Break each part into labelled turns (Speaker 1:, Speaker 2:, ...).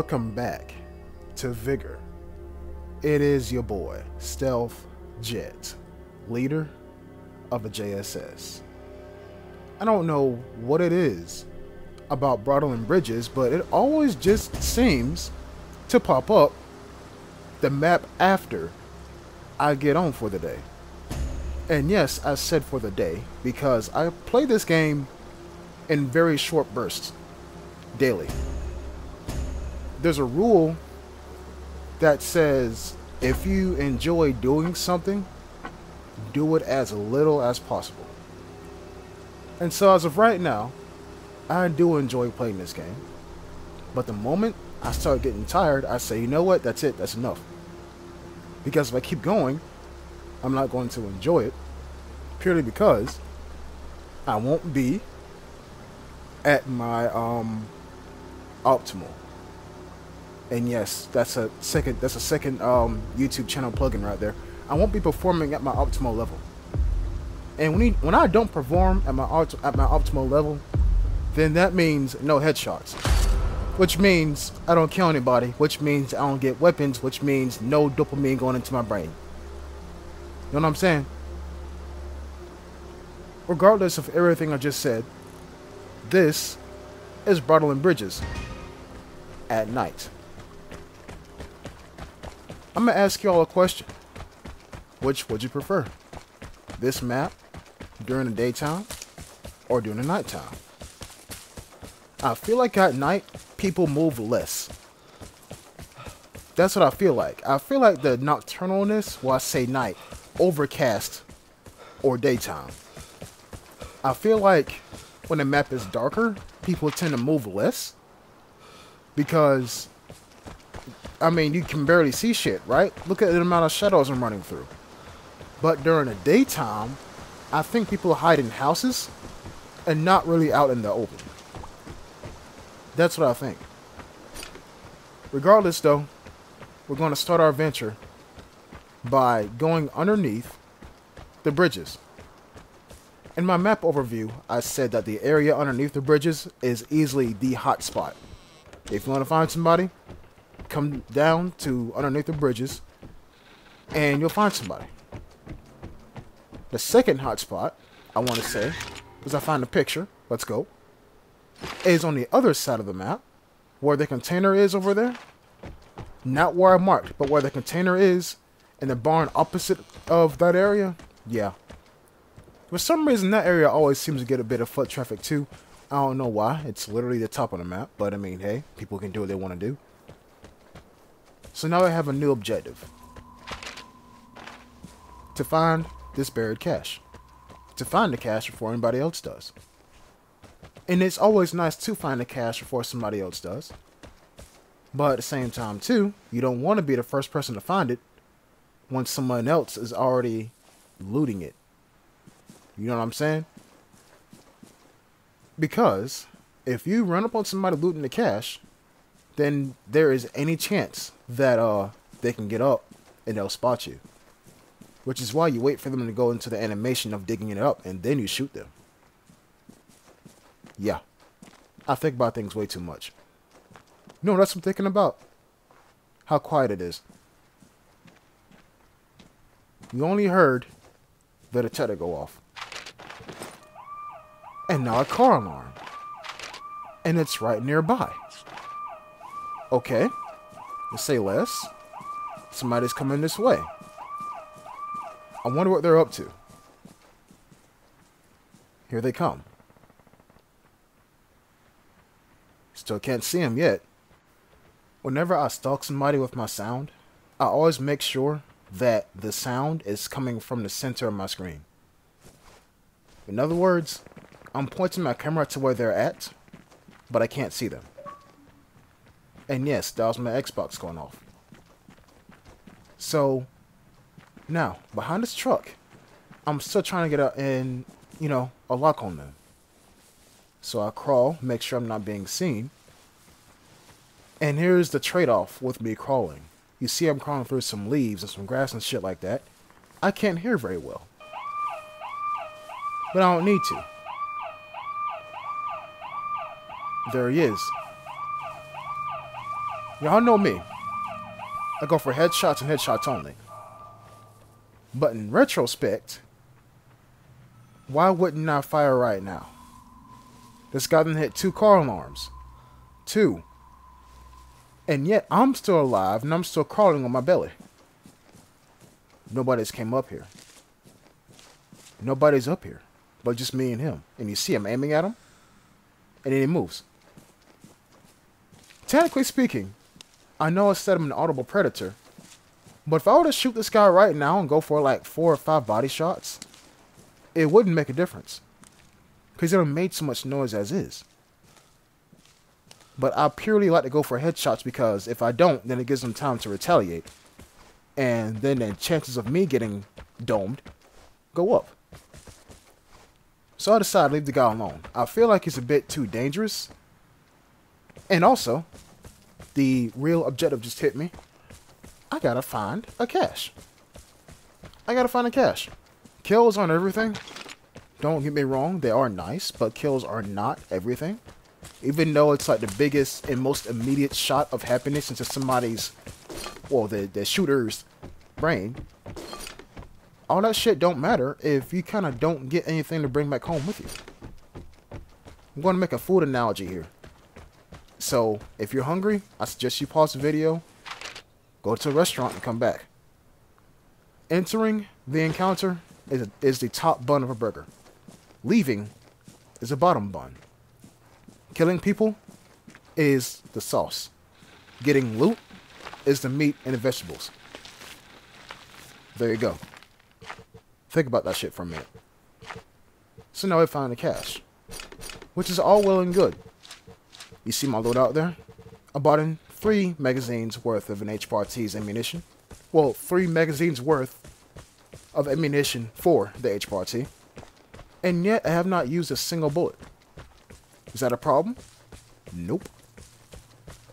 Speaker 1: Welcome back to Vigor. It is your boy, Stealth Jet, leader of the JSS. I don't know what it is about Brodalen bridges, but it always just seems to pop up the map after I get on for the day. And yes, I said for the day because I play this game in very short bursts, daily. There's a rule that says if you enjoy doing something, do it as little as possible. And so as of right now, I do enjoy playing this game. But the moment I start getting tired, I say, you know what, that's it, that's enough. Because if I keep going, I'm not going to enjoy it. Purely because I won't be at my optimal. And yes, that's a second YouTube channel plugin right there. I won't be performing at my optimal level. And when I don't perform at my optimal level, then that means no headshots, which means I don't kill anybody, which means I don't get weapons, which means no dopamine going into my brain. You know what I'm saying? Regardless of everything I just said, this is Brodalen Bridges at night. I'm going to ask y'all a question. Which would you prefer? This map during the daytime or during the nighttime? I feel like at night, people move less. That's what I feel like. I feel like the nocturnalness, well, I say night, overcast, or daytime. I feel like when the map is darker, people tend to move less. Because I mean, you can barely see shit, right? Look at the amount of shadows I'm running through. But during the daytime, I think people hide in houses and not really out in the open. That's what I think. Regardless, though, we're going to start our venture by going underneath the bridges. In my map overview, I said that the area underneath the bridges is easily the hot spot. If you want to find somebody, come down to underneath the bridges and you'll find somebody. The second hotspot I want to say, because I find a picture, let's go, is on the other side of the map where the container is over there. Not where I marked, but where the container is in the barn opposite of that area. Yeah. For some reason that area always seems to get a bit of foot traffic too. I don't know why. It's literally the top of the map, but I mean, hey, people can do what they want to do. So now I have a new objective. To find this buried cache. To find the cache before anybody else does. And it's always nice to find the cache before somebody else does. But at the same time too, you don't want to be the first person to find it when someone else is already looting it. You know what I'm saying? Because if you run up on somebody looting the cache, then there is any chance that they can get up and they'll spot you. Which is why you wait for them to go into the animation of digging it up and then you shoot them. Yeah. I think about things way too much. You know, that's what I'm thinking about. How quiet it is. You only heard the detector go off. And now a car alarm. And it's right nearby. Okay. Let's say less. Somebody's coming this way. I wonder what they're up to. Here they come. Still can't see them yet. Whenever I stalk somebody with my sound, I always make sure that the sound is coming from the center of my screen. In other words, I'm pointing my camera to where they're at, but I can't see them. And yes, that was my Xbox going off. So, now, behind this truck, I'm still trying to get a lock on them. So I crawl, make sure I'm not being seen. And here's the trade-off with me crawling. You see I'm crawling through some leaves and some grass and shit like that. I can't hear very well. But I don't need to. There he is. Y'all know me. I go for headshots and headshots only. But in retrospect, why wouldn't I fire right now? This guy done hit 2 car alarms. 2. And yet I'm still alive and I'm still crawling on my belly. Nobody's came up here. Nobody's up here. But just me and him. And you see I'm aiming at him. And then he moves. Technically speaking, I know I said I'm an audible predator. But if I were to shoot this guy right now and go for like 4 or 5 body shots, it wouldn't make a difference. Because it made so much noise as is. But I purely like to go for headshots because if I don't, then it gives them time to retaliate. And then the chances of me getting domed go up. So I decided to leave the guy alone. I feel like he's a bit too dangerous. And also, the real objective just hit me. I gotta find a cache. I gotta find a cache. Kills aren't everything. Don't get me wrong, they are nice, but kills are not everything. Even though it's like the biggest and most immediate shot of happiness into somebody's, well, the shooter's brain. All that shit don't matter if you kind of don't get anything to bring back home with you. I'm going to make a food analogy here. So, if you're hungry, I suggest you pause the video, go to a restaurant, and come back. Entering the encounter is the top bun of a burger. Leaving is a bottom bun. Killing people is the sauce. Getting loot is the meat and the vegetables. There you go. Think about that shit for a minute. So now I found the cache, which is all well and good. You see my load out there? I bought in 3 magazines worth of an HPRT's ammunition. Well, 3 magazines worth of ammunition for the HPRT. And yet I have not used a single bullet. Is that a problem? Nope.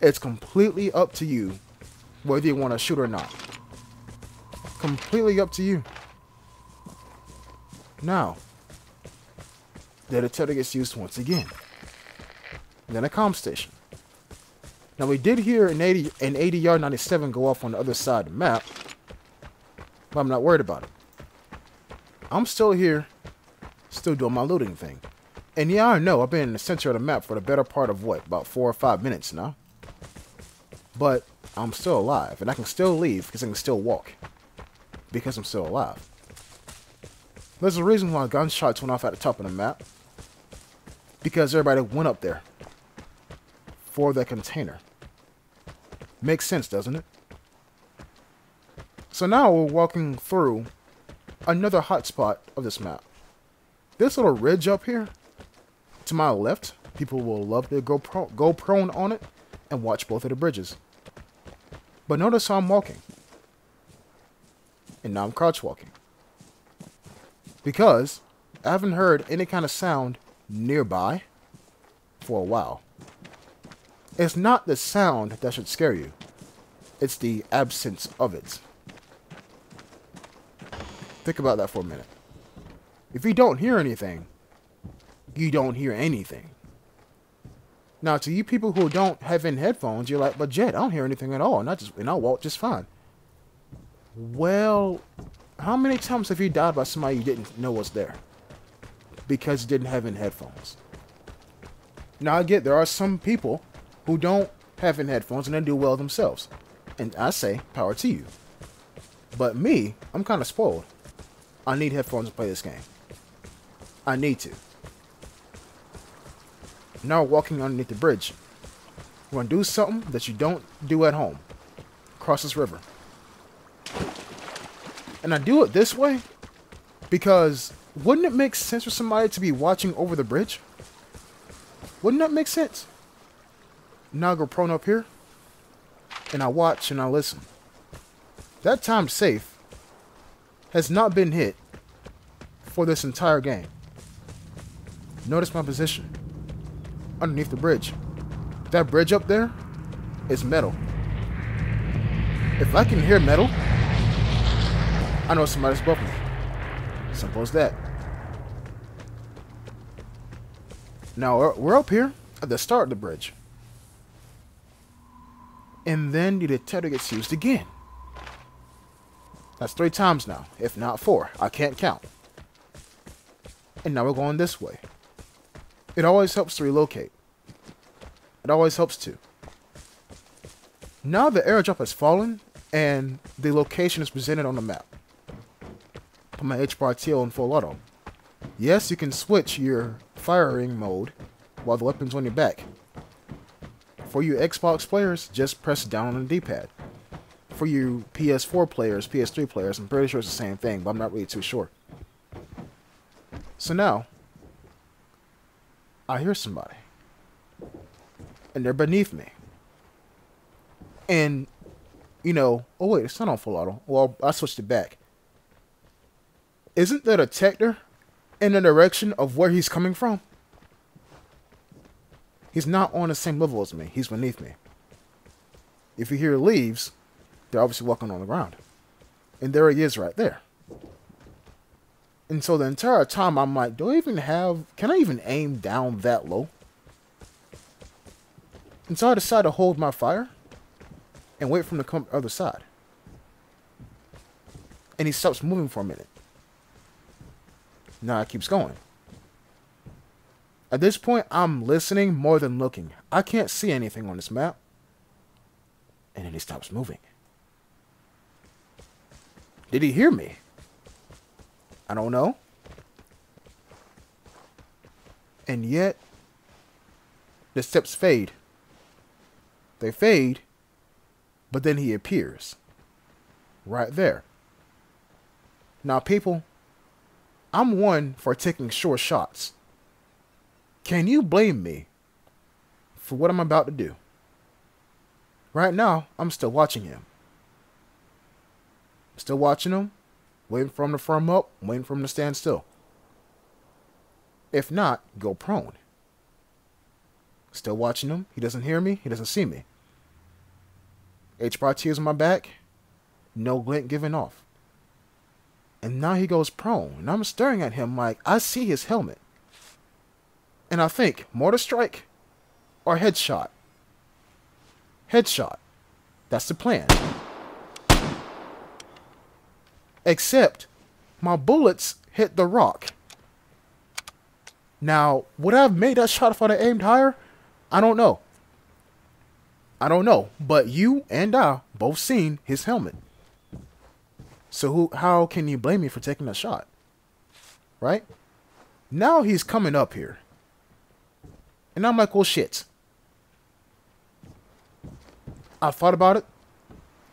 Speaker 1: It's completely up to you whether you want to shoot or not. Completely up to you. Now, the detector gets used once again. Then a comm station. Now we did hear an 80-yard 97 go off on the other side of the map, but I'm not worried about it. I'm still here, still doing my looting thing. And yeah, I know I've been in the center of the map for the better part of what, about 4 or 5 minutes now. But I'm still alive, and I can still leave because I can still walk. Because I'm still alive. There's a reason why gunshots went off at the top of the map. Because everybody went up there for the container. Makes sense, doesn't it? So now we're walking through another hotspot of this map. This little ridge up here, to my left, people will love to go prone on it and watch both of the bridges. But notice how I'm walking. And now I'm crouch walking. Because I haven't heard any kind of sound nearby for a while. It's not the sound that should scare you. It's the absence of it. Think about that for a minute. If you don't hear anything, you don't hear anything. Now, to you people who don't have in headphones, you're like, but Jet, I don't hear anything at all, and I'll walk just fine. Well, how many times have you died by somebody you didn't know was there? Because you didn't have in headphones. Now, I get there are some people who don't have in headphones and they do well themselves. And I say, power to you. But me, I'm kind of spoiled. I need headphones to play this game. I need to. Now we're walking underneath the bridge. We're going to do something that you don't do at home. Cross this river. And I do it this way because wouldn't it make sense for somebody to be watching over the bridge? Wouldn't that make sense? Now I go prone up here and I watch and I listen. That time safe has not been hit for this entire game. Notice my position. Underneath the bridge. That bridge up there is metal. If I can hear metal, I know somebody's above me. Simple as that. Now we're up here at the start of the bridge. And then the detector gets used again. That's 3 times now, if not 4. I can't count. And now we're going this way. It always helps to relocate. It always helps to. Now the airdrop has fallen, and the location is presented on the map. Put my HRTO in full auto. Yes, you can switch your firing mode while the weapon's on your back. For you Xbox players, just press down on the D-pad. For you PS4 players, PS3 players, I'm pretty sure it's the same thing, but I'm not really too sure. So now, I hear somebody. And they're beneath me. And, you know, oh wait, it's not on full auto. Well, I switched it back. Isn't the detector in the direction of where he's coming from? He's not on the same level as me. He's beneath me. If you hear leaves, they're obviously walking on the ground. And there he is right there. And so the entire time I'm like, can I even aim down that low? And so I decide to hold my fire and wait for him to come the other side. And he stops moving for a minute. Now it keeps going. At this point, I'm listening more than looking. I can't see anything on this map. And then he stops moving. Did he hear me? I don't know. And yet, the steps fade. They fade, but then he appears. Right there. Now, people, I'm one for taking short shots. Can you blame me for what I'm about to do? Right now, I'm still watching him. Still watching him, waiting for him to firm up, waiting for him to stand still. If not, go prone. Still watching him. He doesn't hear me. He doesn't see me. HRT is on my back. No glint giving off. And now he goes prone. And I'm staring at him like I see his helmet. And I think, mortar strike or headshot? Headshot. That's the plan. Except, my bullets hit the rock. Now, would I have made that shot if I'd have aimed higher? I don't know. I don't know. But you and I both seen his helmet. So how can you blame me for taking a shot? Right? Now he's coming up here. And I'm like, well, shit. I thought about it,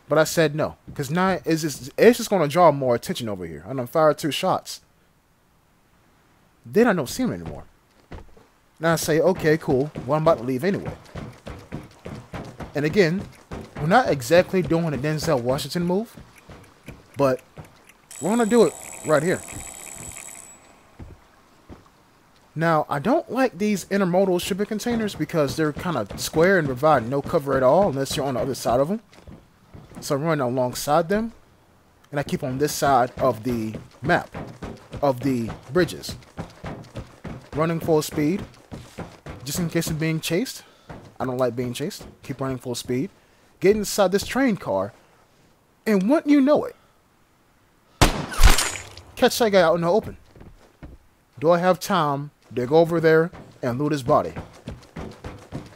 Speaker 1: but I said no. Because now it's just going to draw more attention over here. I done fired 2 shots. Then I don't see him anymore. Now I say, okay, cool. Well, I'm about to leave anyway. And again, we're not exactly doing a Denzel Washington move, but we're going to do it right here. Now, I don't like these intermodal shipping containers because they're kind of square and provide no cover at all unless you're on the other side of them. So I'm running alongside them, and I keep on this side of the map, of the bridges. Running full speed, just in case of being chased. I don't like being chased. Keep running full speed. Get inside this train car, and wouldn't you know it, catch that guy out in the open. Do I have time to go over there and loot his body?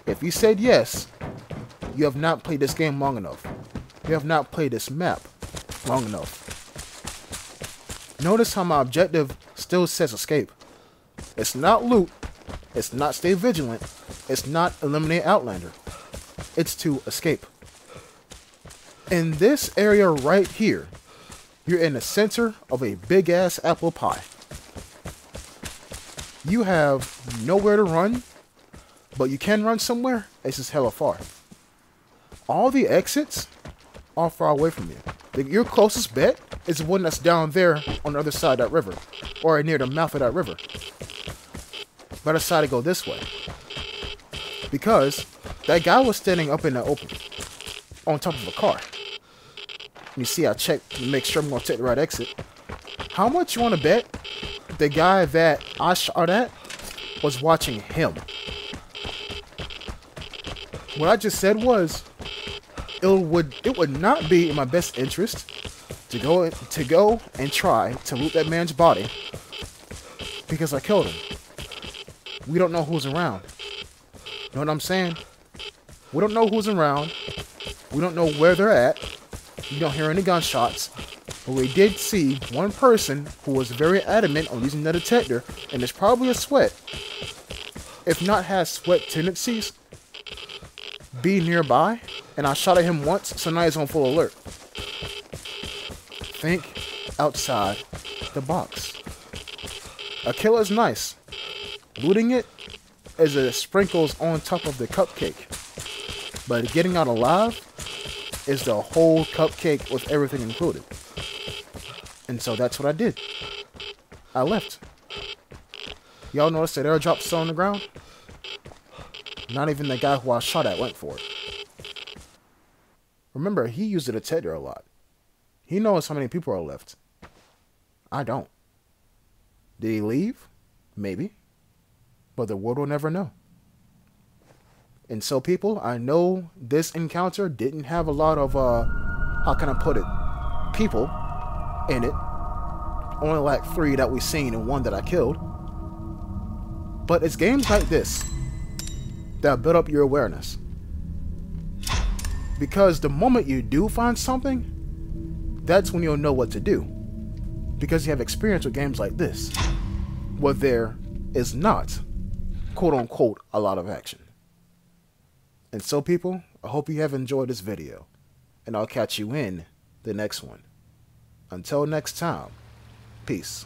Speaker 1: If you said yes, you have not played this game long enough. You have not played this map long enough. Notice how my objective still says escape. It's not loot. It's not stay vigilant. It's not eliminate Outlander. It's to escape. In this area right here, you're in the center of a big ass apple pie. You have nowhere to run, but you can run somewhere. It's just hella far. All the exits are far away from you. Your closest bet is the one that's down there on the other side of that river, or near the mouth of that river. But I decided to go this way because that guy was standing up in the open on top of a car. You see, I checked to make sure I'm going to take the right exit. How much you want to bet the guy that I shot at was watching him? What I just said was, it would not be in my best interest to go and try to loot that man's body because I killed him. We don't know who's around. Know what I'm saying? We don't know who's around. We don't know where they're at. You don't hear any gunshots. But we did see one person who was very adamant on using the detector, and it's probably a sweat, if not has sweat tendencies, be nearby, and I shot at him once, so now he's on full alert. Think outside the box. A kill is nice. Looting it is a sprinkles on top of the cupcake. But getting out alive is the whole cupcake with everything included. And so that's what I did. I left. Y'all notice that airdrop still on the ground? Not even the guy who I shot at went for it. Remember, he used the detector a lot. He knows how many people are left. I don't. Did he leave? Maybe. But the world will never know. And so, people, I know this encounter didn't have a lot of, how can I put it, people in it. Only like 3 that we've seen and 1 that I killed. But it's games like this that build up your awareness. Because the moment you do find something, that's when you'll know what to do. Because you have experience with games like this, where there is not, quote unquote, a lot of action. And so, people, I hope you have enjoyed this video, and I'll catch you in the next one. Until next time, peace.